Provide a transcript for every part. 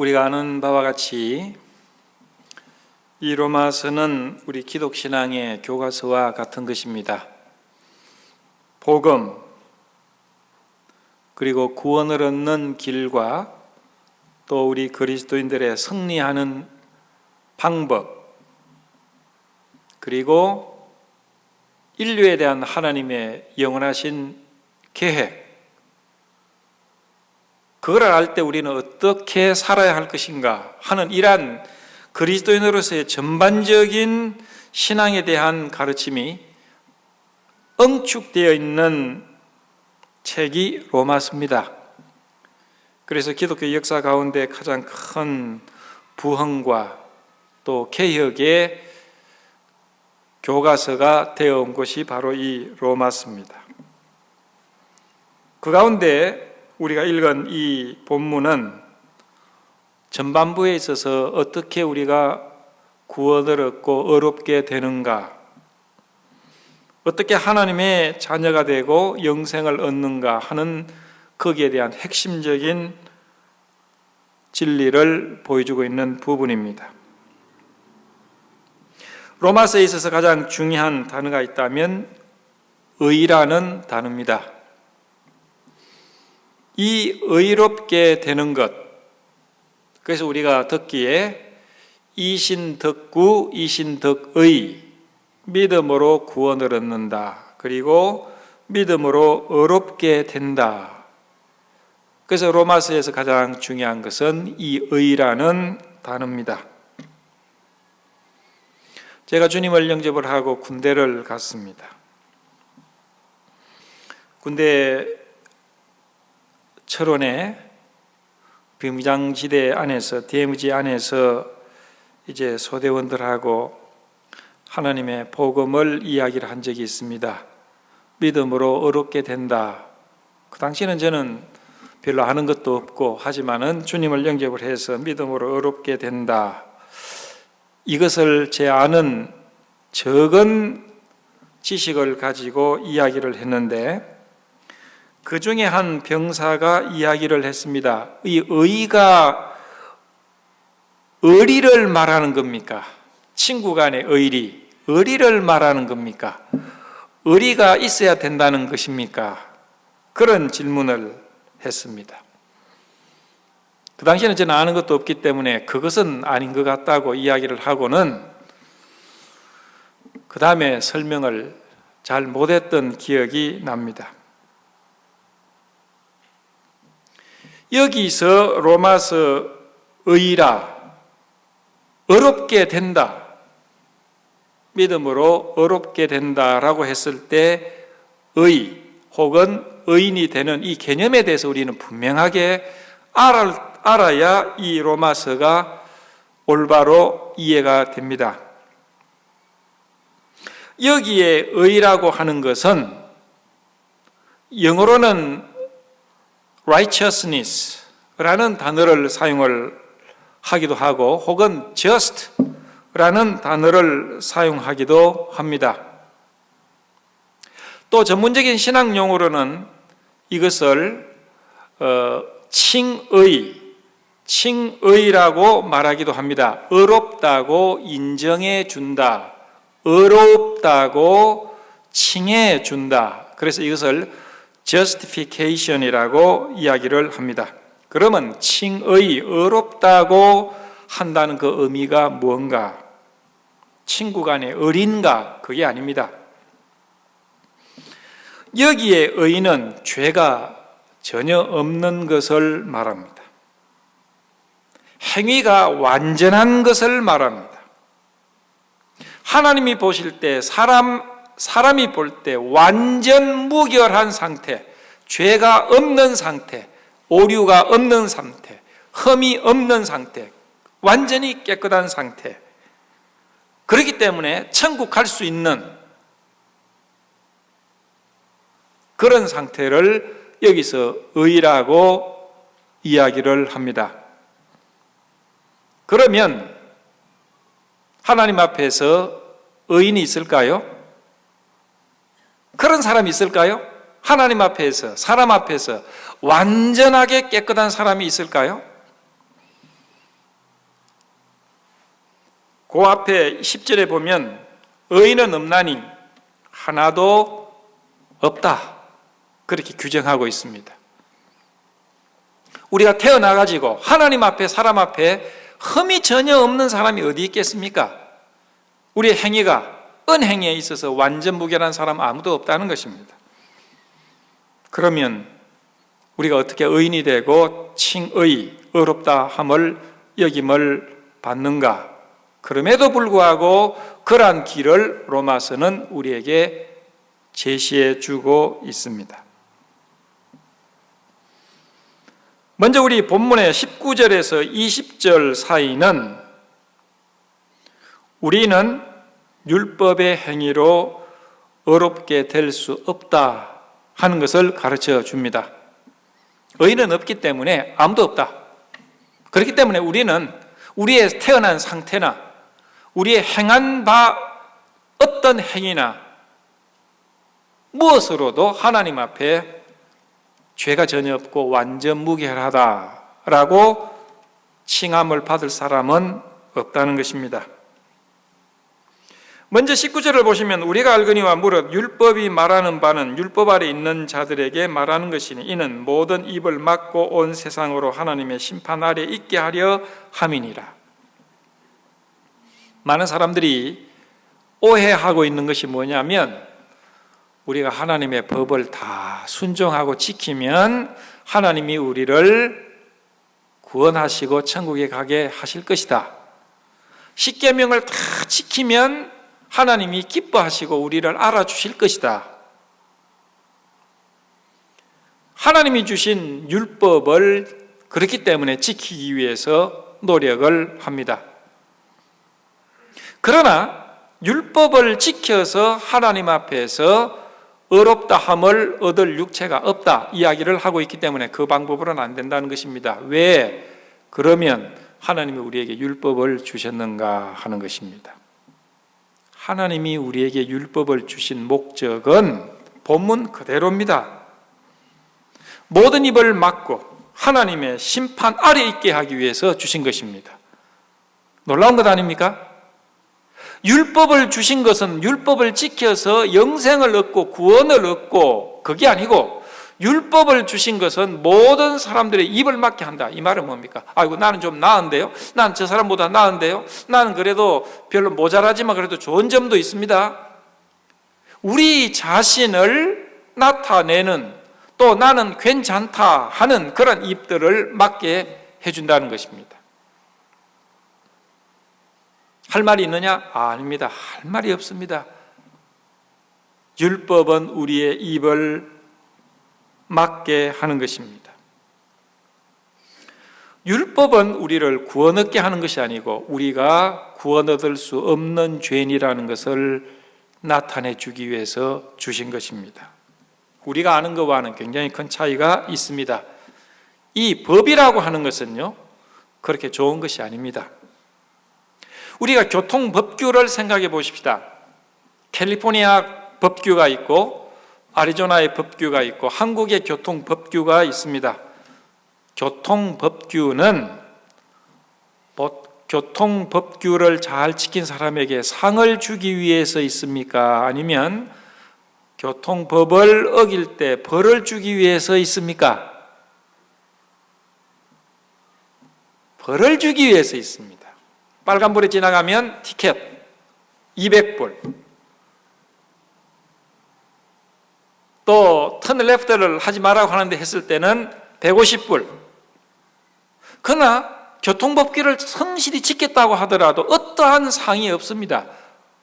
우리가 아는 바와 같이 이 로마서는 우리 기독신앙의 교과서와 같은 것입니다. 복음, 그리고 구원을 얻는 길과 또 우리 그리스도인들의 승리하는 방법, 그리고 인류에 대한 하나님의 영원하신 계획, 그걸 알 때 우리는 어떻게 살아야 할 것인가 하는 이러한 그리스도인으로서의 전반적인 신앙에 대한 가르침이 응축되어 있는 책이 로마서입니다. 그래서 기독교 역사 가운데 가장 큰 부흥과 또 개혁의 교과서가 되어 온 것이 바로 이 로마서입니다. 그 가운데 우리가 읽은 이 본문은 전반부에 있어서 어떻게 우리가 구원을 얻고 의롭게 되는가, 어떻게 하나님의 자녀가 되고 영생을 얻는가 하는 거기에 대한 핵심적인 진리를 보여주고 있는 부분입니다. 로마서에 있어서 가장 중요한 단어가 있다면 의라는 단어입니다. 이 의롭게 되는 것, 그래서 우리가 듣기에 이신덕구 이신덕의, 믿음으로 구원을 얻는다, 그리고 믿음으로 의롭게 된다. 그래서 로마서에서 가장 중요한 것은 이 의라는 단어입니다. 제가 주님을 영접을 하고 군대를 갔습니다. 군대 철원에 비무장지대 안에서, DMZ 안에서 이제 소대원들하고 하나님의 복음을 이야기를 한 적이 있습니다. 믿음으로 의롭게 된다. 그 당시에는 저는 별로 아는 것도 없고 하지만은 주님을 영접을 해서 믿음으로 의롭게 된다. 이것을 제 아는 적은 지식을 가지고 이야기를 했는데 그 중에 한 병사가 이야기를 했습니다. 이 의가 의리를 말하는 겁니까? 친구 간의 의리를 말하는 겁니까? 의리가 있어야 된다는 것입니까? 그런 질문을 했습니다. 그 당시에는 저는 아는 것도 없기 때문에 그것은 아닌 것 같다고 이야기를 하고는 그 다음에 설명을 잘 못했던 기억이 납니다. 여기서 로마서 의라, 의롭게 된다, 믿음으로 의롭게 된다라고 했을 때 의 혹은 의인이 되는 이 개념에 대해서 우리는 분명하게 알아야 이 로마서가 올바로 이해가 됩니다. 여기에 의라고 하는 것은 영어로는 righteousness라는 단어를 사용을 하기도 하고 혹은 just라는 단어를 사용하기도 합니다. 또 전문적인 신학 용어로는 이것을 칭의라고 말하기도 합니다. 의롭다고 인정해 준다, 의롭다고 칭해 준다. 그래서 이것을 justification이라고 이야기를 합니다. 그러면 칭의, 의롭다고 한다는 그 의미가 무언가? 친구 간의 의리인가? 그게 아닙니다. 여기에 의는 죄가 전혀 없는 것을 말합니다. 행위가 완전한 것을 말합니다. 하나님이 보실 때 사람이 볼 때 완전 무결한 상태, 죄가 없는 상태, 오류가 없는 상태, 흠이 없는 상태, 완전히 깨끗한 상태. 그렇기 때문에 천국 갈 수 있는 그런 상태를 여기서 의라고 이야기를 합니다. 그러면 하나님 앞에서 의인이 있을까요? 그런 사람이 있을까요? 하나님 앞에서, 사람 앞에서 완전하게 깨끗한 사람이 있을까요? 그 앞에 10절에 보면 의인은 없나니 하나도 없다, 그렇게 규정하고 있습니다. 우리가 태어나가지고 하나님 앞에, 사람 앞에 흠이 전혀 없는 사람이 어디 있겠습니까? 우리의 행위가 은행에 있어서 완전 무결한 사람 아무도 없다는 것입니다. 그러면 우리가 어떻게 의인이 되고 칭의, 의롭다 함을 여김을 받는가? 그럼에도 불구하고 그러한 길을 로마서는 우리에게 제시해 주고 있습니다. 먼저 우리 본문의 19절에서 20절 사이는 우리는 율법의 행위로 의롭게 될 수 없다 하는 것을 가르쳐 줍니다. 의인은 없기 때문에 아무도 없다. 그렇기 때문에 우리는 우리의 태어난 상태나 우리의 행한 바 어떤 행위나 무엇으로도 하나님 앞에 죄가 전혀 없고 완전 무결하다라고 칭함을 받을 사람은 없다는 것입니다. 먼저 19절을 보시면 우리가 알거니와 무릇 율법이 말하는 바는 율법 아래 있는 자들에게 말하는 것이니 이는 모든 입을 막고 온 세상으로 하나님의 심판 아래 있게 하려 함이니라. 많은 사람들이 오해하고 있는 것이 뭐냐면 우리가 하나님의 법을 다 순종하고 지키면 하나님이 우리를 구원하시고 천국에 가게 하실 것이다. 십계명을 다 지키면 하나님이 기뻐하시고 우리를 알아주실 것이다. 하나님이 주신 율법을 그렇기 때문에 지키기 위해서 노력을 합니다. 그러나 율법을 지켜서 하나님 앞에서 의롭다함을 얻을 육체가 없다 이야기를 하고 있기 때문에 그 방법으로는 안 된다는 것입니다. 왜? 그러면 하나님이 우리에게 율법을 주셨는가 하는 것입니다. 하나님이 우리에게 율법을 주신 목적은 본문 그대로입니다. 모든 입을 막고 하나님의 심판 아래 있게 하기 위해서 주신 것입니다. 놀라운 것 아닙니까? 율법을 주신 것은 율법을 지켜서 영생을 얻고 구원을 얻고 그게 아니고 율법을 주신 것은 모든 사람들의 입을 막게 한다. 이 말은 뭡니까? 아이고 나는 좀 나은데요? 난 저 사람보다 나은데요? 나는 그래도 별로 모자라지만 그래도 좋은 점도 있습니다. 우리 자신을 나타내는 또 나는 괜찮다 하는 그런 입들을 막게 해준다는 것입니다. 할 말이 있느냐? 아닙니다. 할 말이 없습니다. 율법은 우리의 입을 막게 하는 것입니다. 율법은 우리를 구원 얻게 하는 것이 아니고 우리가 구원 얻을 수 없는 죄인이라는 것을 나타내 주기 위해서 주신 것입니다. 우리가 아는 것과는 굉장히 큰 차이가 있습니다. 이 법이라고 하는 것은요, 그렇게 좋은 것이 아닙니다. 우리가 교통법규를 생각해 보십시다. 캘리포니아 법규가 있고 아리조나의 법규가 있고 한국의 교통법규가 있습니다. 교통법규는 교통법규를 잘 지킨 사람에게 상을 주기 위해서 있습니까? 아니면 교통법을 어길 때 벌을 주기 위해서 있습니까? 벌을 주기 위해서 있습니다. 빨간불에 지나가면 티켓 200불, 또 턴 레프트를 하지 말라고 하는데 했을 때는 150불. 그러나 교통법규를 성실히 지켰다고 하더라도 어떠한 상이 없습니다.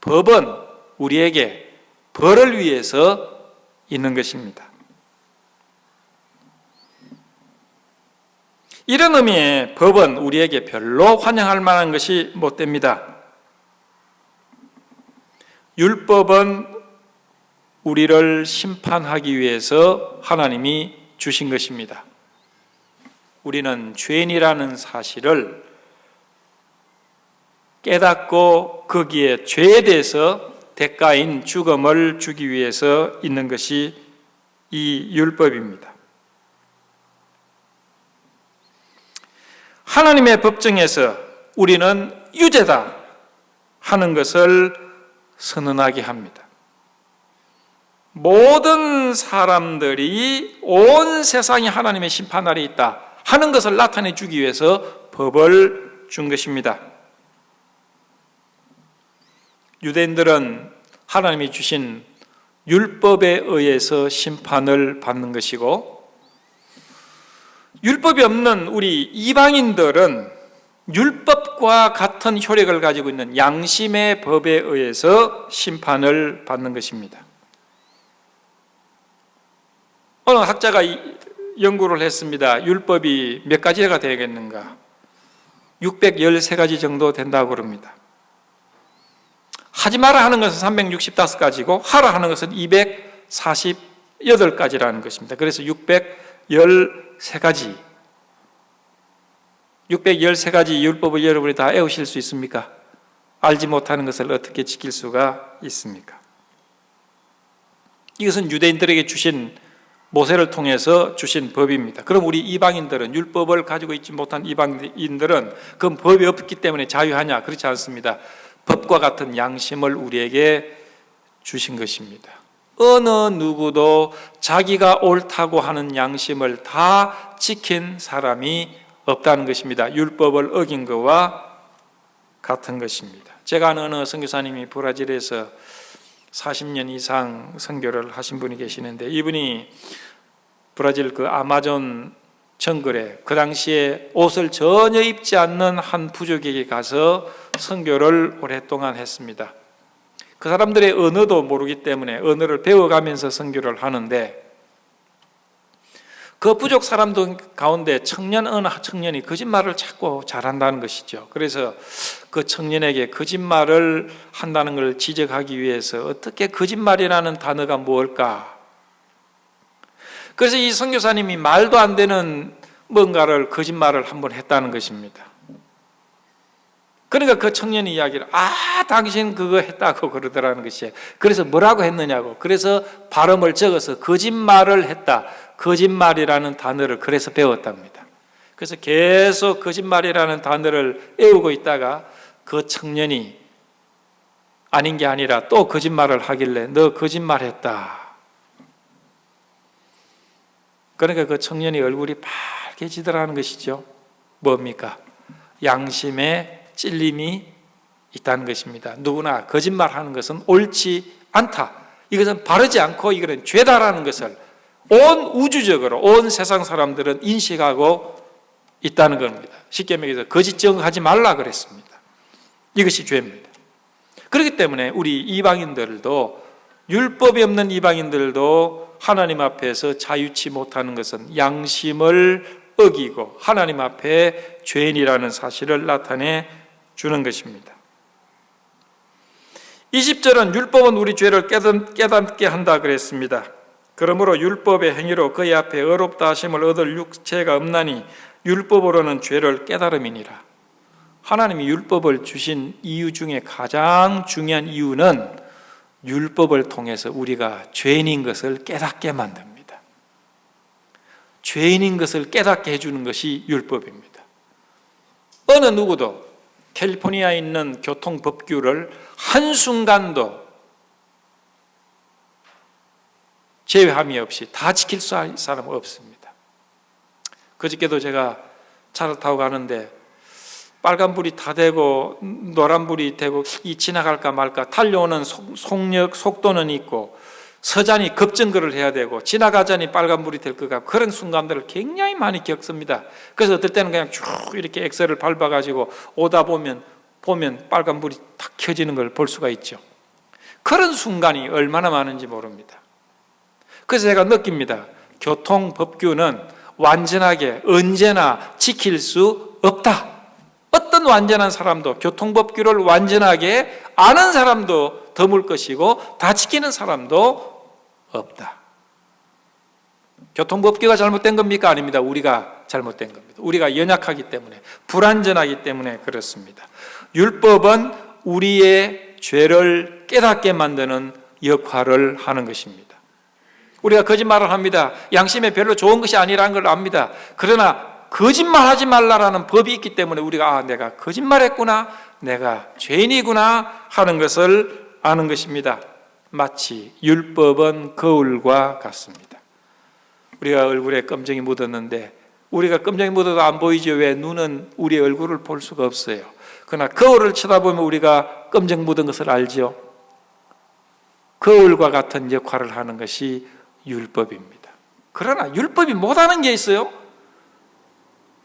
법은 우리에게 벌을 위해서 있는 것입니다. 이런 의미의 법은 우리에게 별로 환영할 만한 것이 못 됩니다. 율법은 우리를 심판하기 위해서 하나님이 주신 것입니다. 우리는 죄인이라는 사실을 깨닫고 거기에 죄에 대해서 대가인 죽음을 주기 위해서 있는 것이 이 율법입니다. 하나님의 법정에서 우리는 유죄다, 하는 것을 선언하게 합니다. 모든 사람들이 온 세상이 하나님의 심판 아래 있다 하는 것을 나타내 주기 위해서 법을 준 것입니다. 유대인들은 하나님이 주신 율법에 의해서 심판을 받는 것이고, 율법이 없는 우리 이방인들은 율법과 같은 효력을 가지고 있는 양심의 법에 의해서 심판을 받는 것입니다. 어느 학자가 연구를 했습니다. 율법이 몇 가지가 되겠는가? 613가지 정도 된다고 그럽니다. 하지 마라 하는 것은 365가지고 하라 하는 것은 248가지라는 것입니다. 그래서 613가지 613가지 율법을 여러분이 다 외우실 수 있습니까? 알지 못하는 것을 어떻게 지킬 수가 있습니까? 이것은 유대인들에게 주신, 모세를 통해서 주신 법입니다. 그럼 우리 이방인들은, 율법을 가지고 있지 못한 이방인들은 그 법이 없기 때문에 자유하냐? 그렇지 않습니다. 법과 같은 양심을 우리에게 주신 것입니다. 어느 누구도 자기가 옳다고 하는 양심을 다 지킨 사람이 없다는 것입니다. 율법을 어긴 것과 같은 것입니다. 제가 아는 어느 선교사님이 브라질에서 40년 이상 선교를 하신 분이 계시는데, 이분이 브라질 그 아마존 정글에 그 당시에 옷을 전혀 입지 않는 한 부족에게 가서 선교를 오랫동안 했습니다. 그 사람들의 언어도 모르기 때문에 언어를 배워가면서 선교를 하는데, 그 부족 사람들 가운데 어느 청년이 거짓말을 자꾸 잘한다는 것이죠. 그래서 그 청년에게 거짓말을 한다는 걸 지적하기 위해서 어떻게 거짓말이라는 단어가 무엇일까? 그래서 이 선교사님이 말도 안 되는 뭔가를, 거짓말을 한번 했다는 것입니다. 그러니까 그 청년이 이야기를, 당신 그거 했다고 그러더라는 것이에요. 그래서 뭐라고 했느냐고. 그래서 발음을 적어서 거짓말을 했다, 거짓말이라는 단어를 그래서 배웠답니다. 그래서 계속 거짓말이라는 단어를 외우고 있다가 그 청년이 아닌 게 아니라 또 거짓말을 하길래 너 거짓말했다. 그러니까 그 청년이 얼굴이 빨개지더라는 것이죠. 뭡니까? 양심에 찔림이 있다는 것입니다. 누구나 거짓말하는 것은 옳지 않다, 이것은 바르지 않고 이거는 죄다라는 것을 온 우주적으로 온 세상 사람들은 인식하고 있다는 겁니다. 쉽게 말해서 거짓증하지 말라 그랬습니다. 이것이 죄입니다. 그렇기 때문에 우리 이방인들도, 율법이 없는 이방인들도 하나님 앞에서 자유치 못하는 것은 양심을 어기고 하나님 앞에 죄인이라는 사실을 나타내 주는 것입니다. 20절은 율법은 우리 죄를 깨닫게 한다 그랬습니다. 그러므로 율법의 행위로 그의 앞에 의롭다 하심을 얻을 육체가 없나니 율법으로는 죄를 깨달음이니라. 하나님이 율법을 주신 이유 중에 가장 중요한 이유는 율법을 통해서 우리가 죄인인 것을 깨닫게 만듭니다. 죄인인 것을 깨닫게 해주는 것이 율법입니다. 어느 누구도 캘리포니아에 있는 교통법규를 한순간도 제외함이 없이 다 지킬 수 있는 사람은 없습니다. 그저께도 제가 차를 타고 가는데 빨간불이 다 되고 노란불이 되고 이 지나갈까 말까, 달려오는 속도는 있고 서자니 급정거를 해야 되고 지나가자니 빨간불이 될 것 같고, 그런 순간들을 굉장히 많이 겪습니다. 그래서 어떨 때는 그냥 쭉 이렇게 엑셀을 밟아가지고 오다 보면 빨간불이 탁 켜지는 걸 볼 수가 있죠. 그런 순간이 얼마나 많은지 모릅니다. 그래서 제가 느낍니다. 교통법규는 완전하게 언제나 지킬 수 없다. 어떤 완전한 사람도, 교통법규를 완전하게 아는 사람도 드물 것이고 다 지키는 사람도 없다. 교통법규가 잘못된 겁니까? 아닙니다. 우리가 잘못된 겁니다. 우리가 연약하기 때문에, 불완전하기 때문에 그렇습니다. 율법은 우리의 죄를 깨닫게 만드는 역할을 하는 것입니다. 우리가 거짓말을 합니다. 양심에 별로 좋은 것이 아니라는 걸 압니다. 그러나 거짓말하지 말라라는 법이 있기 때문에 우리가 내가 거짓말했구나, 내가 죄인이구나 하는 것을 아는 것입니다. 마치 율법은 거울과 같습니다. 우리가 얼굴에 검정이 묻었는데 우리가 검정이 묻어도 안 보이죠. 왜? 눈은 우리 얼굴을 볼 수가 없어요. 그러나 거울을 쳐다보면 우리가 검정 묻은 것을 알죠. 거울과 같은 역할을 하는 것이 율법입니다. 그러나 율법이 못하는 게 있어요.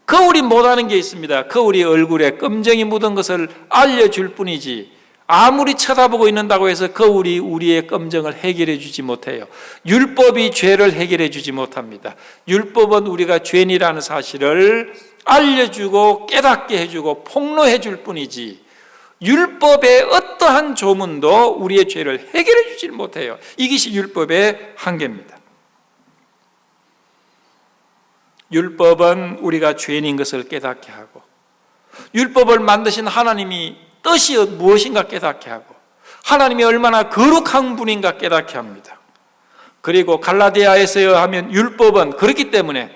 거울이 못하는 게 있습니다. 거울이 얼굴에 검정이 묻은 것을 알려줄 뿐이지 아무리 쳐다보고 있는다고 해서 거울이 우리의 검정을 해결해 주지 못해요. 율법이 죄를 해결해 주지 못합니다. 율법은 우리가 죄인이라는 사실을 알려주고 깨닫게 해주고 폭로해 줄 뿐이지 율법의 어떠한 조문도 우리의 죄를 해결해 주지 못해요. 이것이 율법의 한계입니다. 율법은 우리가 죄인인 것을 깨닫게 하고 율법을 만드신 하나님이 뜻이 무엇인가 깨닫게 하고 하나님이 얼마나 거룩한 분인가 깨닫게 합니다. 그리고 갈라디아에서 하면 율법은 그렇기 때문에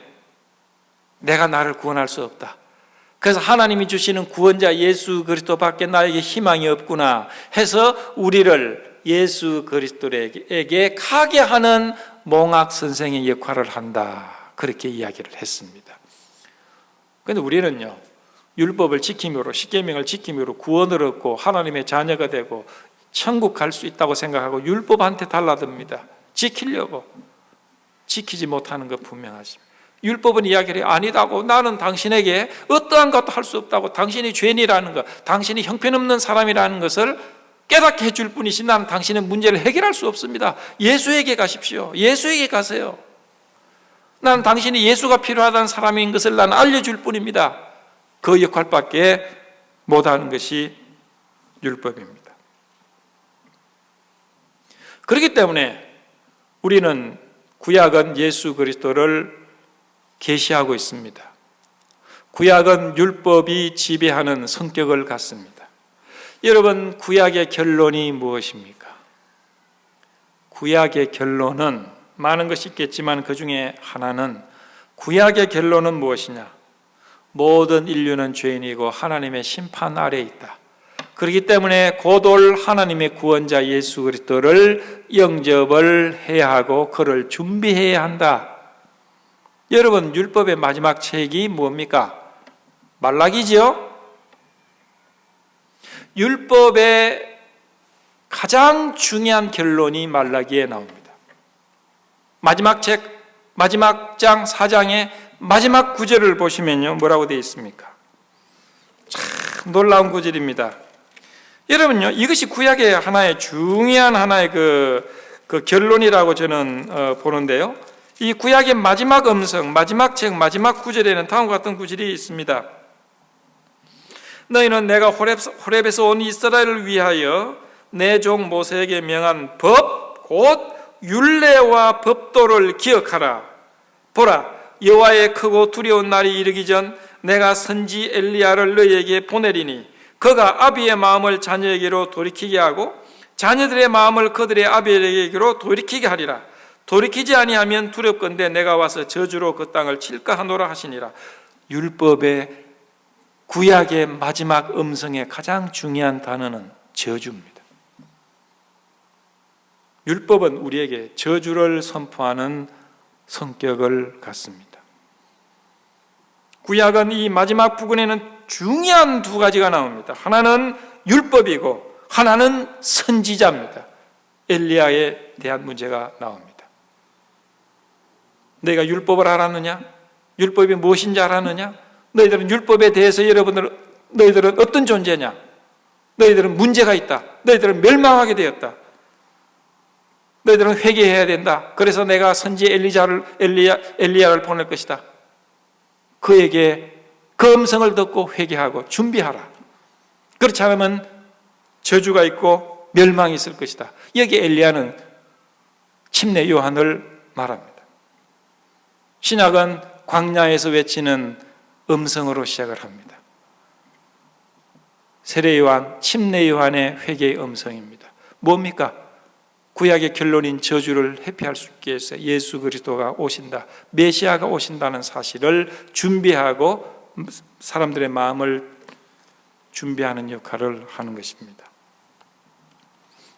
내가 나를 구원할 수 없다. 그래서 하나님이 주시는 구원자 예수 그리스도밖에 나에게 희망이 없구나 해서 우리를 예수 그리스도에게 가게 하는 몽학 선생의 역할을 한다. 그렇게 이야기를 했습니다. 그런데 우리는요 율법을 지킴으로 십계명을 지킴으로 구원을 얻고 하나님의 자녀가 되고 천국 갈 수 있다고 생각하고 율법한테 달라듭니다. 지키려고 지키지 못하는 것 분명하십니다. 율법은 이야기를 아니다고 나는 당신에게 어떠한 것도 할 수 없다고 당신이 죄인이라는 것 당신이 형편없는 사람이라는 것을 깨닫게 해줄 뿐이지 나는 당신의 문제를 해결할 수 없습니다. 예수에게 가십시오. 예수에게 가세요. 나는 당신이 예수가 필요하다는 사람인 것을 나는 알려줄 뿐입니다. 그 역할밖에 못하는 것이 율법입니다. 그렇기 때문에 우리는 구약은 예수 그리스도를 계시하고 있습니다. 구약은 율법이 지배하는 성격을 갖습니다. 여러분, 구약의 결론이 무엇입니까? 구약의 결론은 많은 것이 있겠지만 그 중에 하나는 구약의 결론은 무엇이냐? 모든 인류는 죄인이고 하나님의 심판 아래에 있다. 그렇기 때문에 곧 올 하나님의 구원자 예수 그리스도를 영접을 해야 하고 그를 준비해야 한다. 여러분, 율법의 마지막 책이 뭡니까? 말라기지요? 율법의 가장 중요한 결론이 말라기에 나옵니다. 마지막 책, 마지막 장 4장의 마지막 구절을 보시면요 뭐라고 되어 있습니까? 참 놀라운 구절입니다. 여러분요 이것이 구약의 하나의 중요한 하나의 그 결론이라고 저는 보는데요. 이 구약의 마지막 음성, 마지막 책, 마지막 구절에는 다음과 같은 구절이 있습니다. 너희는 내가 호렙에서 온 이스라엘을 위하여 내 종 모세에게 명한 법, 곧 율례와 법도를 기억하라. 보라, 여호와의 크고 두려운 날이 이르기 전 내가 선지 엘리야를 너희에게 보내리니 그가 아비의 마음을 자녀에게로 돌이키게 하고 자녀들의 마음을 그들의 아비에게로 돌이키게 하리라. 돌이키지 아니하면 두렵건대 내가 와서 저주로 그 땅을 칠까 하노라 하시니라. 율법의 구약의 마지막 음성의 가장 중요한 단어는 저주입니다. 율법은 우리에게 저주를 선포하는 성격을 갖습니다. 구약은 이 마지막 부분에는 중요한 두 가지가 나옵니다. 하나는 율법이고 하나는 선지자입니다. 엘리야에 대한 문제가 나옵니다. 너희가 율법을 알았느냐? 율법이 무엇인지 알았느냐? 너희들은 율법에 대해서 너희들은 어떤 존재냐? 너희들은 문제가 있다. 너희들은 멸망하게 되었다. 너희들은 회개해야 된다. 그래서 내가 선지 엘리야를 보낼 것이다. 그에게 그 음성을 듣고 회개하고 준비하라. 그렇지 않으면 저주가 있고 멸망이 있을 것이다. 여기 엘리야는 침례 요한을 말합니다. 신약은 광야에서 외치는 음성으로 시작을 합니다. 세례 요한, 침례 요한의 회개의 음성입니다. 뭡니까? 구약의 결론인 저주를 회피할 수 있게 해서 예수 그리스도가 오신다, 메시아가 오신다는 사실을 준비하고 사람들의 마음을 준비하는 역할을 하는 것입니다.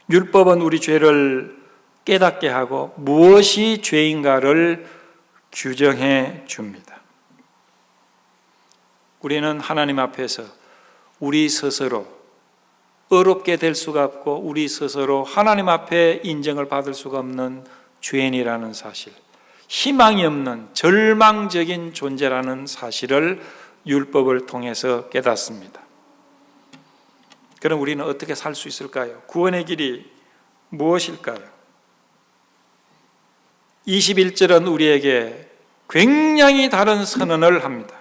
율법은 우리 죄를 깨닫게 하고 무엇이 죄인가를 규정해 줍니다. 우리는 하나님 앞에서 우리 스스로 의롭게 될 수가 없고 우리 스스로 하나님 앞에 인정을 받을 수가 없는 죄인이라는 사실, 희망이 없는 절망적인 존재라는 사실을 율법을 통해서 깨닫습니다. 그럼 우리는 어떻게 살 수 있을까요? 구원의 길이 무엇일까요? 21절은 우리에게 굉장히 다른 선언을 합니다.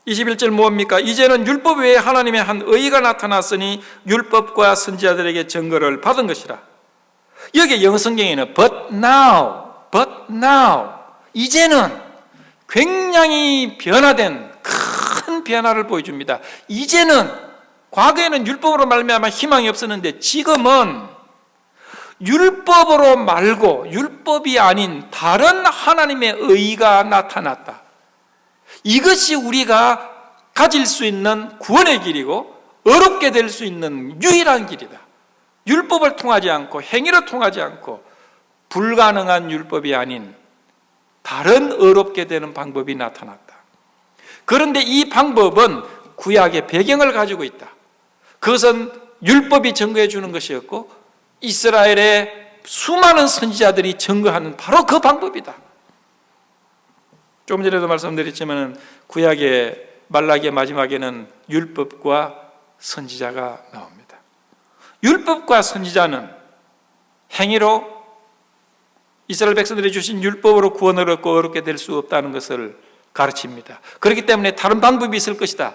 21절 뭡니까? 이제는 율법 외에 하나님의 한 의가 나타났으니 율법과 선지자들에게 증거를 받은 것이라. 여기 영어 성경에는 but now 이제는 굉장히 변화된 큰 변화를 보여줍니다. 이제는, 과거에는 율법으로 말미암아 희망이 없었는데 지금은 율법으로 말고 율법이 아닌 다른 하나님의 의가 나타났다. 이것이 우리가 가질 수 있는 구원의 길이고 어렵게 될 수 있는 유일한 길이다. 율법을 통하지 않고 행위로 통하지 않고 불가능한 율법이 아닌 다른 어렵게 되는 방법이 나타났다. 그런데 이 방법은 구약의 배경을 가지고 있다. 그것은 율법이 증거해 주는 것이었고 이스라엘의 수많은 선지자들이 증거하는 바로 그 방법이다. 조금 전에도 말씀드렸지만 구약의 말라기의 마지막에는 율법과 선지자가 나옵니다. 율법과 선지자는 행위로 이스라엘 백성들이 주신 율법으로 구원을 얻고 어렵게 될 수 없다는 것을 가르칩니다. 그렇기 때문에 다른 방법이 있을 것이다.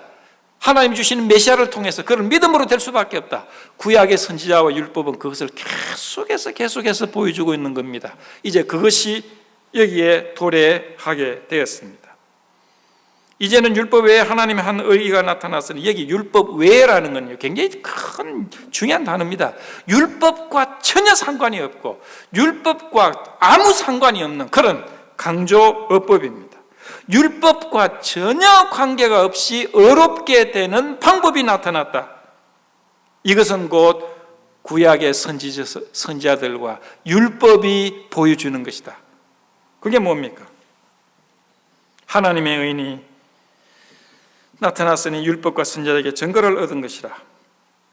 하나님 주시는 메시아를 통해서 그를 믿음으로 될 수밖에 없다. 구약의 선지자와 율법은 그것을 계속해서 보여주고 있는 겁니다. 이제 그것이 여기에 도래하게 되었습니다. 이제는 율법 외에 하나님의 한 의가 나타났으니, 여기 율법 외라는 건요 굉장히 큰 중요한 단어입니다. 율법과 전혀 상관이 없고 율법과 아무 상관이 없는 그런 강조어법입니다. 율법과 전혀 관계가 없이 어렵게 되는 방법이 나타났다. 이것은 곧 구약의 선지자들과 율법이 보여주는 것이다. 그게 뭡니까? 하나님의 의인이 나타났으니 율법과 선지자에게 증거를 얻은 것이라.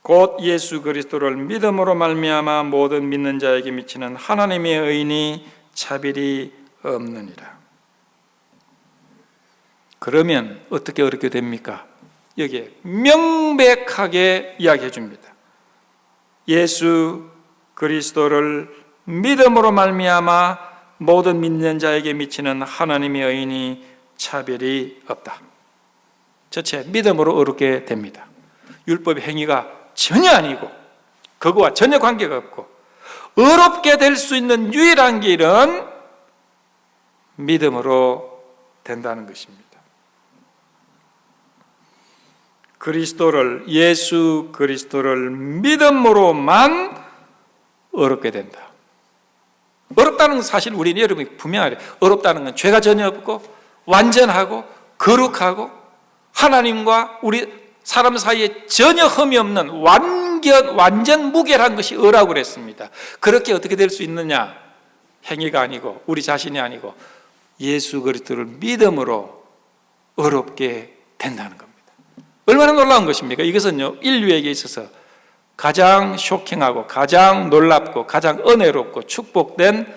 곧 예수 그리스도를 믿음으로 말미암아 모든 믿는 자에게 미치는 하나님의 의인이 차별이 없느니라. 그러면 어떻게 어렵게 됩니까? 여기에 명백하게 이야기해 줍니다. 예수 그리스도를 믿음으로 말미암아 모든 믿는 자에게 미치는 하나님의 의인이 차별이 없다. 첫째, 믿음으로 어렵게 됩니다. 율법의 행위가 전혀 아니고 그거와 전혀 관계가 없고 어렵게 될 수 있는 유일한 길은 믿음으로 된다는 것입니다. 예수 그리스도를 믿음으로만 어렵게 된다. 어렵다는 건 사실 우리는 여러분이 분명하래요. 어렵다는 건 죄가 전혀 없고 완전하고 거룩하고 하나님과 우리 사람 사이에 전혀 흠이 없는 완전 무결한 것이 어라고 그랬습니다. 그렇게 어떻게 될 수 있느냐? 행위가 아니고 우리 자신이 아니고 예수 그리스도를 믿음으로 어렵게 된다는 겁니다. 얼마나 놀라운 것입니까? 이것은요 인류에게 있어서 가장 쇼킹하고 가장 놀랍고 가장 은혜롭고 축복된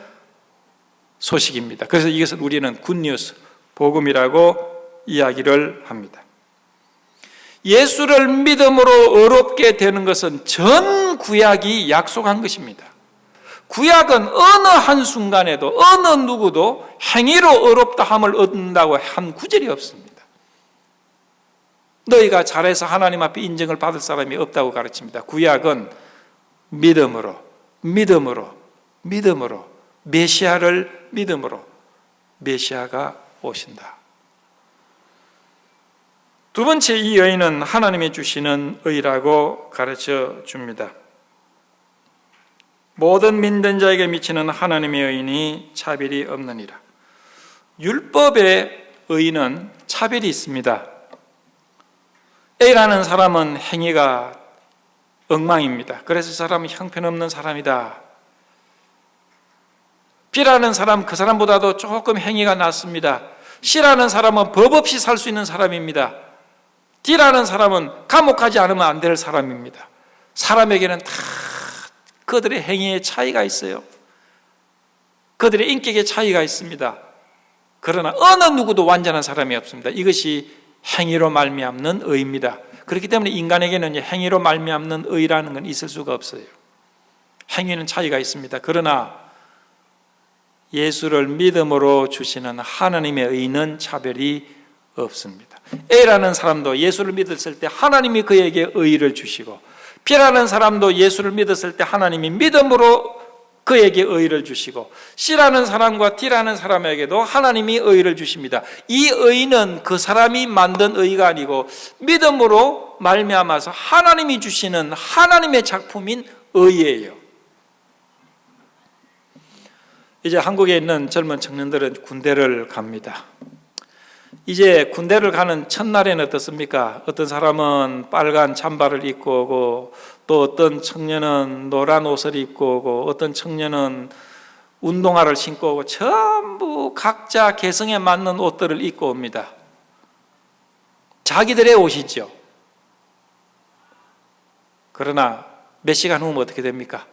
소식입니다. 그래서 이것은 우리는 굿뉴스, 복음이라고 이야기를 합니다. 예수를 믿음으로 어렵게 되는 것은 전 구약이 약속한 것입니다. 구약은 어느 한순간에도 어느 누구도 행위로 어렵다 함을 얻는다고 한 구절이 없습니다. 너희가 잘해서 하나님 앞에 인정을 받을 사람이 없다고 가르칩니다. 구약은 믿음으로 메시아를 믿음으로 메시아가 오신다. 두 번째, 이 의는 하나님이 주시는 의라고 가르쳐 줍니다. 모든 믿는 자에게 미치는 하나님의 의인이 차별이 없느니라. 율법의 의는 차별이 있습니다. A라는 사람은 행위가 엉망입니다. 그래서 그 사람은 형편없는 사람이다. B라는 사람, 그 사람보다도 조금 행위가 낫습니다. C라는 사람은 법 없이 살 수 있는 사람입니다. D라는 사람은 감옥 가지 않으면 안 될 사람입니다. 사람에게는 다 그들의 행위의 차이가 있어요. 그들의 인격의 차이가 있습니다. 그러나 어느 누구도 완전한 사람이 없습니다. 이것이 행위로 말미암는 의입니다. 그렇기 때문에 인간에게는 행위로 말미암는 의라는 건 있을 수가 없어요. 행위는 차이가 있습니다. 그러나 예수를 믿음으로 주시는 하나님의 의는 차별이 없습니다. A라는 사람도 예수를 믿었을 때 하나님이 그에게 의를 주시고, B라는 사람도 예수를 믿었을 때 하나님이 믿음으로 그에게 의를 주시고, C라는 사람과 D라는 사람에게도 하나님이 의를 주십니다. 이 의는 그 사람이 만든 의가 아니고 믿음으로 말미암아서 하나님이 주시는 하나님의 작품인 의예요. 이제 한국에 있는 젊은 청년들은 군대를 갑니다. 이제 군대를 가는 첫날에는 어떻습니까? 어떤 사람은 빨간 잠바를 입고 오고, 또 어떤 청년은 노란 옷을 입고 오고, 어떤 청년은 운동화를 신고 오고, 전부 각자 개성에 맞는 옷들을 입고 옵니다. 자기들의 옷이죠. 그러나 몇 시간 후면 어떻게 됩니까?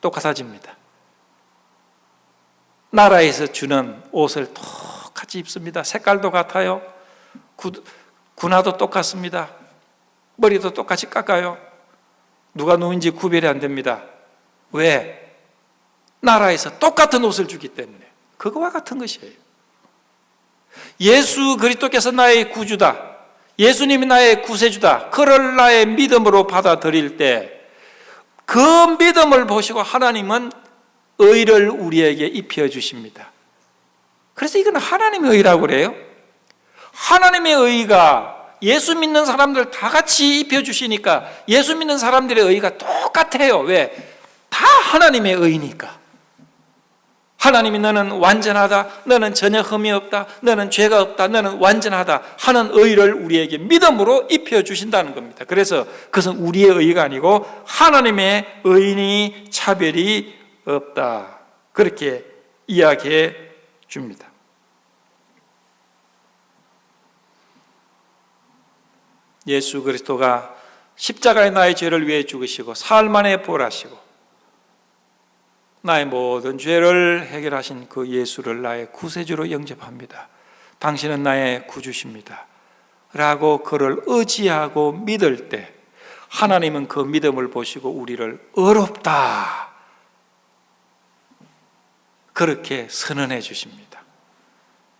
똑같아집니다. 나라에서 주는 옷을 똑같이 입습니다. 색깔도 같아요. 군화도 똑같습니다. 머리도 똑같이 깎아요. 누가 누군지 구별이 안 됩니다. 왜? 나라에서 똑같은 옷을 주기 때문에. 그거와 같은 것이에요. 예수 그리스도께서 나의 구주다, 예수님이 나의 구세주다, 그를 나의 믿음으로 받아들일 때 그 믿음을 보시고 하나님은 의를 우리에게 입혀주십니다. 그래서 이건 하나님의 의라고 그래요. 하나님의 의가 예수 믿는 사람들 다 같이 입혀주시니까 예수 믿는 사람들의 의가 똑같아요. 왜? 다 하나님의 의니까. 하나님이 너는 완전하다, 너는 전혀 흠이 없다, 너는 죄가 없다, 너는 완전하다 하는 의를 우리에게 믿음으로 입혀주신다는 겁니다. 그래서 그것은 우리의 의가 아니고 하나님의 의니 차별이 없다, 그렇게 이야기해 줍니다. 예수 그리스도가 십자가에 나의 죄를 위해 죽으시고 사흘 만에 부활하시고 나의 모든 죄를 해결하신 그 예수를 나의 구세주로 영접합니다. 당신은 나의 구주십니다 라고 그를 의지하고 믿을 때 하나님은 그 믿음을 보시고 우리를 의롭다 그렇게 선언해 주십니다.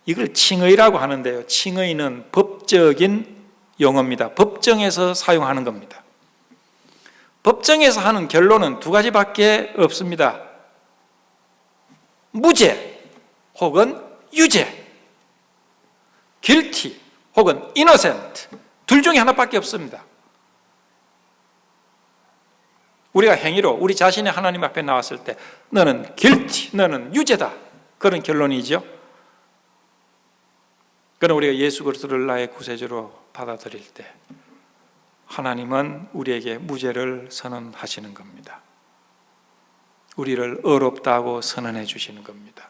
이걸 칭의라고 하는데요, 칭의는 법적인 용어입니다. 법정에서 사용하는 겁니다. 법정에서 하는 결론은 두 가지밖에 없습니다. 무죄 혹은 유죄, guilty 혹은 innocent, 둘 중에 하나밖에 없습니다. 우리가 행위로 우리 자신이 하나님 앞에 나왔을 때 너는 guilty, 너는 유죄다, 그런 결론이죠. 그러나 우리가 예수 그리스도를 나의 구세주로 받아들일 때 하나님은 우리에게 무죄를 선언하시는 겁니다. 우리를 의롭다고 선언해 주시는 겁니다.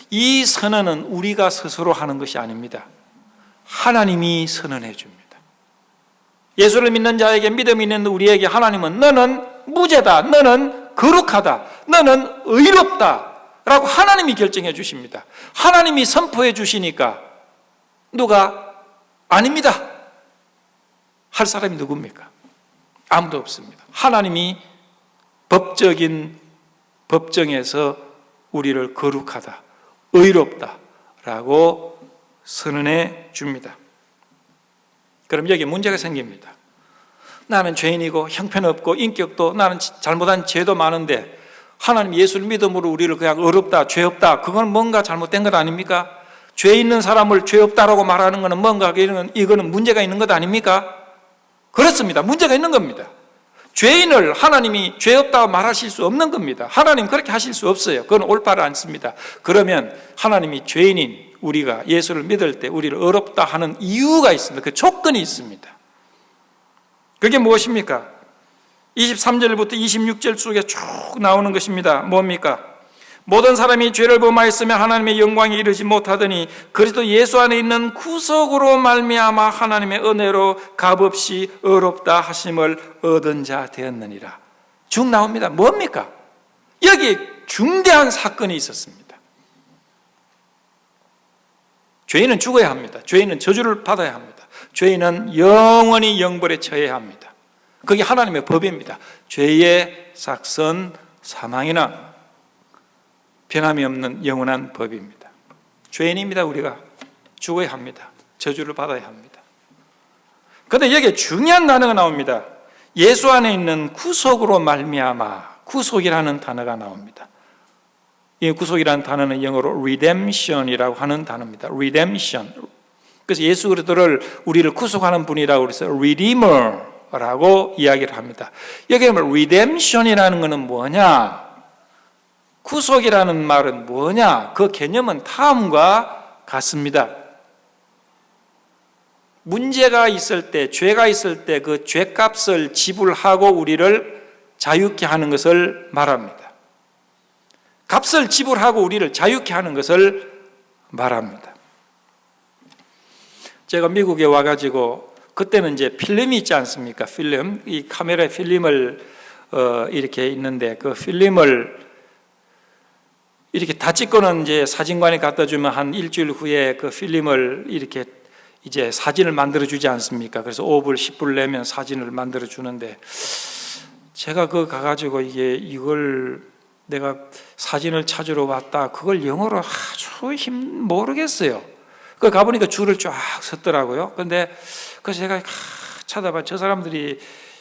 이 선언은 우리가 스스로 하는 것이 아닙니다. 하나님이 선언해 줍니다. 예수를 믿는 자에게, 믿음이 있는 우리에게 하나님은 너는 무죄다, 너는 거룩하다, 너는 의롭다 라고 하나님이 결정해 주십니다. 하나님이 선포해 주시니까 누가 아닙니다 할 사람이 누굽니까? 아무도 없습니다. 하나님이 법적인 법정에서 우리를 거룩하다, 의롭다 라고 선언해 줍니다. 그럼 여기 문제가 생깁니다. 나는 죄인이고 형편없고 인격도, 나는 잘못한 죄도 많은데 하나님 예수를 믿음으로 우리를 그냥 의롭다, 죄 없다, 그건 뭔가 잘못된 것 아닙니까? 죄 있는 사람을 죄 없다라고 말하는 것은 뭔가 이거는 문제가 있는 것 아닙니까? 그렇습니다. 문제가 있는 겁니다. 죄인을 하나님이 죄 없다고 말하실 수 없는 겁니다. 하나님 그렇게 하실 수 없어요. 그건 옳지 않습니다. 그러면 하나님이 죄인인 우리가 예수를 믿을 때 우리를 의롭다 하는 이유가 있습니다. 그 조건이 있습니다. 그게 무엇입니까? 23절부터 26절 속에 쭉 나오는 것입니다. 뭡니까? 모든 사람이 죄를 범하였으면 하나님의 영광에 이르지 못하더니 그리스도 예수 안에 있는 구속으로 말미암아 하나님의 은혜로 값없이 의롭다 하심을 얻은 자 되었느니라. 쭉 나옵니다. 뭡니까? 여기 중대한 사건이 있었습니다. 죄인은 죽어야 합니다. 죄인은 저주를 받아야 합니다. 죄인은 영원히 영벌에 처해야 합니다. 그게 하나님의 법입니다. 죄의 삭선 사망이나 변함이 없는 영원한 법입니다. 죄인입니다. 우리가 죽어야 합니다. 저주를 받아야 합니다. 그런데 여기에 중요한 단어가 나옵니다. 예수 안에 있는 구속으로 말미암아, 구속이라는 단어가 나옵니다. 이 구속이라는 단어는 영어로 redemption이라고 하는 단어입니다. redemption. 그래서 예수 그리스도를 우리를 구속하는 분이라고 해서 redeemer라고 이야기를 합니다. 여기 보면 redemption이라는 것은 뭐냐? 구속이라는 말은 뭐냐? 그 개념은 다음과 같습니다. 문제가 있을 때, 죄가 있을 때 그 죄값을 지불하고 우리를 자유케 하는 것을 말합니다. 값을 지불하고 우리를 자유케 하는 것을 말합니다. 제가 미국에 와가지고 그때는 이제 필름이 있지 않습니까? 필름, 이 카메라에 필름을 이렇게 있는데 그 필름을 이렇게 다 찍고는 이제 사진관에 갖다 주면 한 일주일 후에 그 필름을 이렇게 이제 사진을 만들어 주지 않습니까? 그래서 5불, 10불 내면 사진을 만들어 주는데 제가 그 가가지고 이걸 내가 사진을 찾으러 왔다. 그걸 영어로 아주 모르겠어요. 그 가보니까 줄을 쫙 섰더라고요. 근데 그래서 제가 찾아봐. 저 사람들이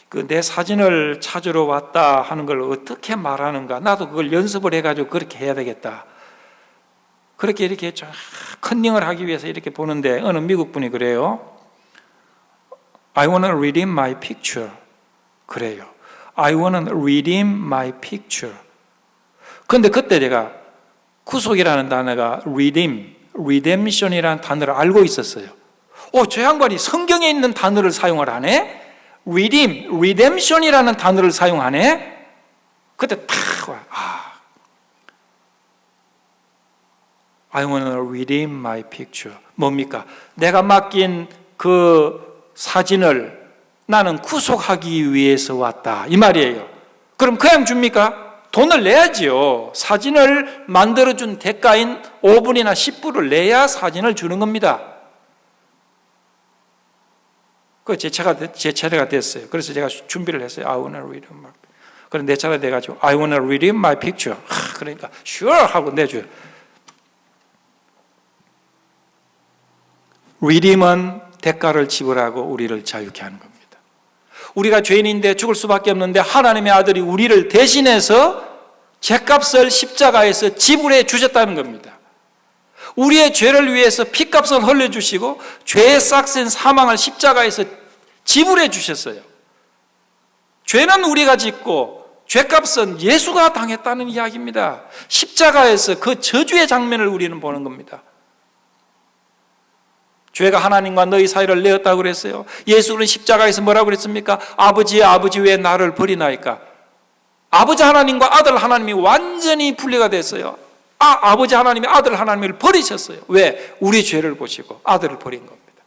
그 내 사진을 찾으러 왔다 하는 걸 어떻게 말하는가. 나도 그걸 연습을 해가지고 그렇게 해야 되겠다. 그렇게 이렇게 쫙 컨닝을 하기 위해서 이렇게 보는데 어느 미국 분이 그래요. I want to redeem my picture. 그래요. I want to redeem my picture. 그런데 그때 제가 구속이라는 단어가 redemption이라는 단어를 알고 있었어요. 저 양반이 성경에 있는 단어를 사용을 하네? redemption이라는 단어를 사용하네? 그때 탁 와. I want to redeem my picture. 뭡니까? 내가 맡긴 그 사진을 나는 구속하기 위해서 왔다. 이 말이에요. 그럼 그냥 줍니까? 돈을 내야지요. 사진을 만들어준 대가인 5분이나 10불을 내야 사진을 주는 겁니다. 그 제 차례가 됐어요. 그래서 제가 준비를 했어요. I want to redeem my picture. 그럼 내 차례 돼가지고 I want to redeem my picture. 그러니까 sure 하고 내줘요. redeem은 대가를 지불하고 우리를 자유케 하는 겁니다. 우리가 죄인인데 죽을 수밖에 없는데 하나님의 아들이 우리를 대신해서 죄값을 십자가에서 지불해 주셨다는 겁니다. 우리의 죄를 위해서 피값을 흘려주시고 죄의 싹센 사망을 십자가에서 지불해 주셨어요. 죄는 우리가 짓고 죄값은 예수가 당했다는 이야기입니다. 십자가에서 그 저주의 장면을 우리는 보는 겁니다. 죄가 하나님과 너희 사이를 내었다고 그랬어요. 예수는 십자가에서 뭐라고 그랬습니까? 아버지 왜 나를 버리나이까? 아버지 하나님과 아들 하나님이 완전히 분리가 됐어요. 아버지 하나님이 아들 하나님을 버리셨어요. 왜? 우리 죄를 보시고 아들을 버린 겁니다.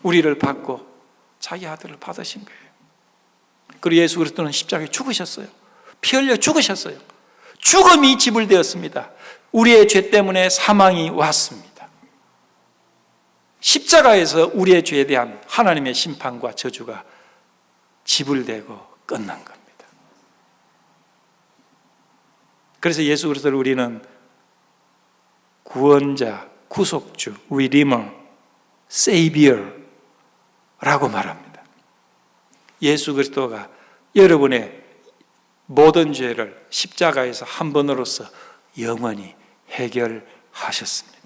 우리를 받고 자기 아들을 받으신 거예요. 그리고 예수 그리스도는 십자가에 죽으셨어요. 피 흘려 죽으셨어요. 죽음이 지불되었습니다. 우리의 죄 때문에 사망이 왔습니다. 십자가에서 우리의 죄에 대한 하나님의 심판과 저주가 지불되고 끝난 겁니다. 그래서 예수 그리스도를 우리는 구원자, 구속주, Redeemer, Savior라고 말합니다. 예수 그리스도가 여러분의 모든 죄를 십자가에서 한 번으로서 영원히 해결하셨습니다.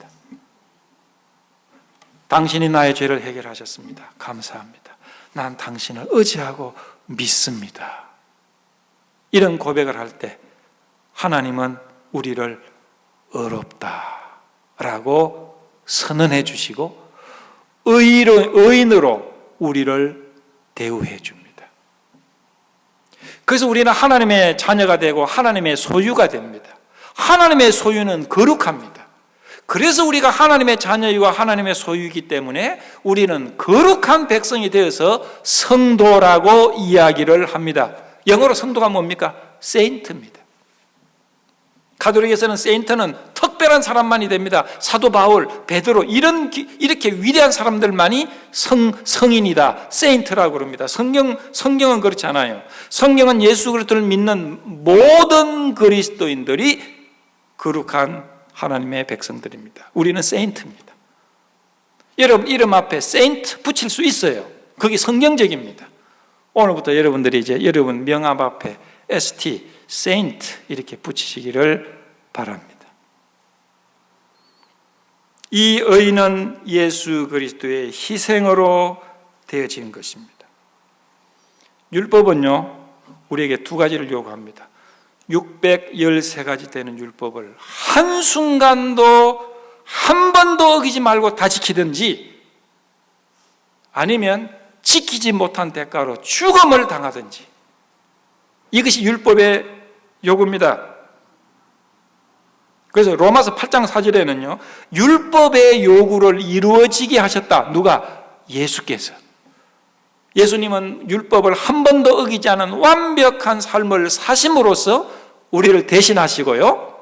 당신이 나의 죄를 해결하셨습니다. 감사합니다. 난 당신을 의지하고 믿습니다. 이런 고백을 할 때 하나님은 우리를 의롭다라고 선언해 주시고 의인으로 우리를 대우해 줍니다. 그래서 우리는 하나님의 자녀가 되고 하나님의 소유가 됩니다. 하나님의 소유는 거룩합니다. 그래서 우리가 하나님의 자녀이고 하나님의 소유이기 때문에 우리는 거룩한 백성이 되어서 성도라고 이야기를 합니다. 영어로 성도가 뭡니까? 세인트입니다. 가톨릭에서는 세인트는 특별한 사람만이 됩니다. 사도 바울, 베드로 이렇게 위대한 사람들만이 성인이다, 세인트라고 그럽니다. 성경은 그렇지 않아요. 성경은 예수 그리스도를 믿는 모든 그리스도인들이 거룩한 하나님의 백성들입니다. 우리는 세인트입니다. 여러분 이름 앞에 세인트 붙일 수 있어요. 그게 성경적입니다. 오늘부터 여러분들이 이제 여러분 명함 앞에 ST, 세인트 이렇게 붙이시기를 바랍니다. 이 의는 예수 그리스도의 희생으로 되어진 것입니다. 율법은요, 우리에게 두 가지를 요구합니다. 613가지 되는 율법을 한순간도 한 번도 어기지 말고 다 지키든지 아니면 지키지 못한 대가로 죽음을 당하든지, 이것이 율법의 요구입니다. 그래서 로마서 8장 4절에는요, 율법의 요구를 이루어지게 하셨다. 누가? 예수께서. 예수님은 율법을 한 번도 어기지 않은 완벽한 삶을 사심으로써 우리를 대신하시고요,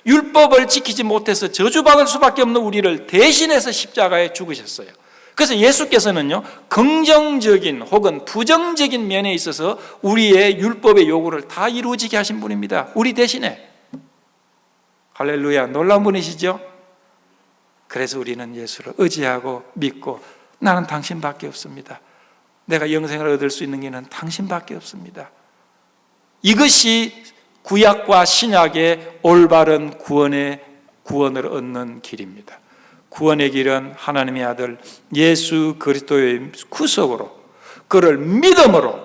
율법을 지키지 못해서 저주받을 수밖에 없는 우리를 대신해서 십자가에 죽으셨어요. 그래서 예수께서는요, 긍정적인 혹은 부정적인 면에 있어서 우리의 율법의 요구를 다 이루어지게 하신 분입니다. 우리 대신에. 할렐루야, 놀라운 분이시죠? 그래서 우리는 예수를 의지하고 믿고, 나는 당신밖에 없습니다. 내가 영생을 얻을 수 있는 길은 당신밖에 없습니다. 이것이 구약과 신약의 올바른 구원을 얻는 길입니다. 구원의 길은 하나님의 아들 예수 그리스도의 구속으로, 그를 믿음으로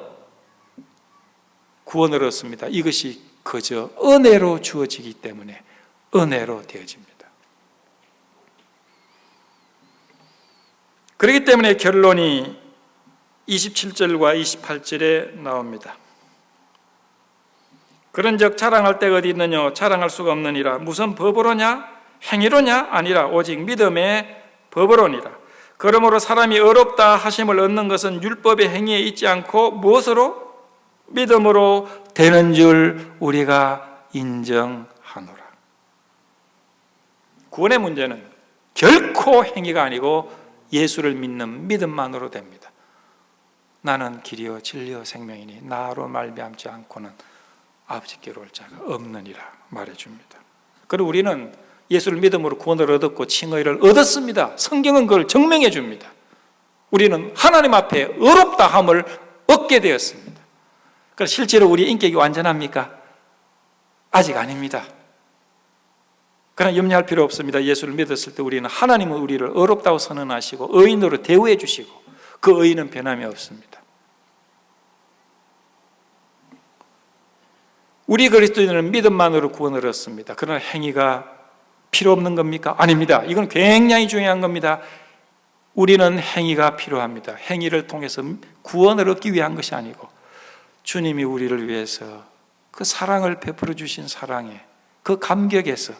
구원을 얻습니다. 이것이 그저 은혜로 주어지기 때문에 은혜로 되어집니다. 그렇기 때문에 결론이 27절과 28절에 나옵니다. 그런즉 자랑할 때가 어디 있느냐? 자랑할 수가 없느니라. 무슨 법으로냐? 행위로냐? 아니라 오직 믿음의 법으로니라. 그러므로 사람이 의롭다 하심을 얻는 것은 율법의 행위에 있지 않고 무엇으로? 믿음으로 되는 줄 우리가 인정하노라. 구원의 문제는 결코 행위가 아니고 예수를 믿는 믿음만으로 됩니다. 나는 길이요 진리요 생명이니 나로 말미암지 않고는 아버지께로 올 자가 없느니라 말해줍니다. 그리고 우리는 예수를 믿음으로 구원을 얻었고 칭의를 얻었습니다. 성경은 그걸 증명해 줍니다. 우리는 하나님 앞에 의롭다함을 얻게 되었습니다. 그래서 실제로 우리 인격이 완전합니까? 아직 아닙니다. 그러나 염려할 필요 없습니다. 예수를 믿었을 때 우리는 하나님은 우리를 의롭다고 선언하시고 의인으로 대우해 주시고 그 의인은 변함이 없습니다. 우리 그리스도인은 믿음만으로 구원을 얻습니다. 그러나 행위가 필요 없는 겁니까? 아닙니다. 이건 굉장히 중요한 겁니다. 우리는 행위가 필요합니다. 행위를 통해서 구원을 얻기 위한 것이 아니고 주님이 우리를 위해서 그 사랑을 베풀어 주신 사랑에, 그 감격에서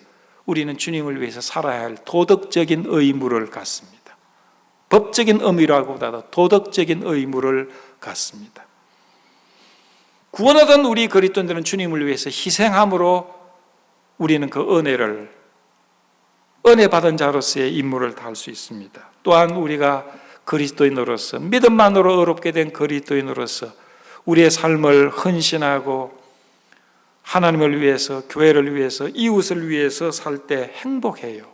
우리는 주님을 위해서 살아야 할 도덕적인 의무를 갖습니다. 법적인 의무라기보다도 도덕적인 의무를 갖습니다. 구원 얻은 우리 그리스도인들은 주님을 위해서 희생함으로 우리는 그 은혜 받은 자로서의 임무를 다할 수 있습니다. 또한 우리가 그리스도인으로서, 믿음만으로 의롭게 된 그리스도인으로서 우리의 삶을 헌신하고 하나님을 위해서, 교회를 위해서, 이웃을 위해서 살 때 행복해요.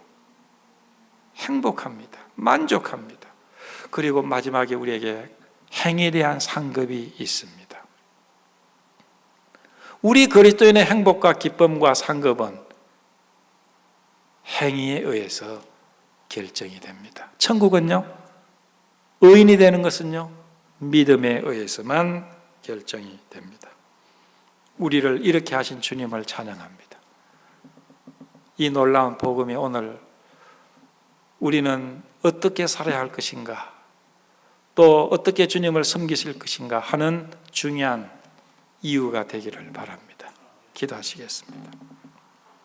행복합니다. 만족합니다. 그리고 마지막에 우리에게 행위에 대한 상급이 있습니다. 우리 그리스도인의 행복과 기쁨과 상급은 행위에 의해서 결정이 됩니다. 천국은요, 의인이 되는 것은요, 믿음에 의해서만 결정이 됩니다. 우리를 이렇게 하신 주님을 찬양합니다. 이 놀라운 복음이 오늘 우리는 어떻게 살아야 할 것인가, 또 어떻게 주님을 섬기실 것인가 하는 중요한 이유가 되기를 바랍니다. 기도하시겠습니다.